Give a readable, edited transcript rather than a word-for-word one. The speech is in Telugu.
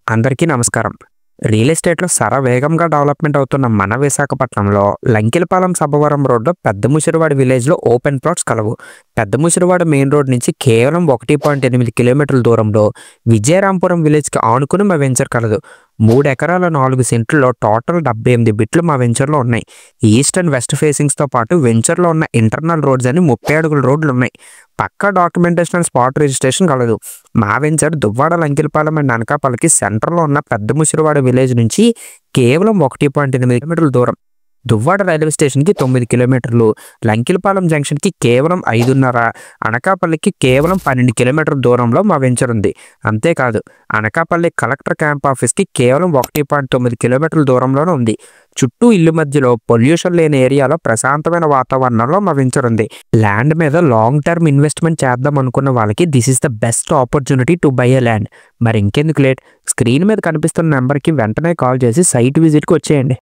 అందరికీ నమస్కారం. రియల్ ఎస్టేట్‌లో శరవేగంగా డెవలప్‌మెంట్ అవుతున్న మన విశాఖపట్నంలో లంకెలపాలెం సబ్బవరం రోడ్‌లో పెద్ద ముసిరివాడ విలేజ్‌లో ఓపెన్ ప్లాట్స్ కలవు. పెద్ద ముసిరివాడ మెయిన్ రోడ్ నుంచి కేవలం 1.8 కిలోమీటర్ల దూరంలో విజయరాంపురం విలేజ్‌కి ఆనుకుని మా వెంచర్ కలదు. 3 ఎకరాల 4 సెంట్లలో టోటల్ 78 బిట్లు మా వెంచర్‌లో ఉన్నాయి. ఈస్ట్ అండ్ వెస్ట్ ఫేసింగ్స్‌తో పాటు వెంచర్‌లో ఉన్న ఇంటర్నల్ రోడ్స్ అని 30 అడుగుల రోడ్లు ఉన్నాయి. పక్కా డాక్యుమెంటేషన్ అండ్ స్పాట్ రిజిస్ట్రేషన్ కలదు. మా వెంచర్ దువ్వాడ లంకెలపాలెం అండ్ అనకాపల్లికి సెంటర్లో ఉన్న పెద్ద ముసిరివాడ విలేజ్ నుంచి కేవలం 1.8 కిలోమీటర్ల దూరం. దువ్వాడ రైల్వే స్టేషన్కి 9 కిలోమీటర్లు, లంకెలపాలెం జంక్షన్కి కేవలం 5.5, అనకాపల్లికి కేవలం 12 కిలోమీటర్ల దూరంలో మా వెంచర్ ఉంది. అంతేకాదు, అనకాపల్లి కలెక్టర్ క్యాంప్ ఆఫీస్కి కేవలం 1.9 కిలోమీటర్ల దూరంలోనే ఉంది. చుట్టూ ఇల్లు మధ్యలో పొల్యూషన్ లేని ఏరియాలో ప్రశాంతమైన వాతావరణంలో మా వెంచర్ ఉంది. ల్యాండ్ మీద లాంగ్ టర్మ్ ఇన్వెస్ట్మెంట్ చేద్దాం అనుకున్న వాళ్ళకి this is the best opportunity to buy a land. మరి ఇంకెందుకు లేట్, స్క్రీన్ మీద కనిపిస్తున్న నెంబర్కి వెంటనే కాల్ చేసి సైట్ విజిట్కి వచ్చేయండి.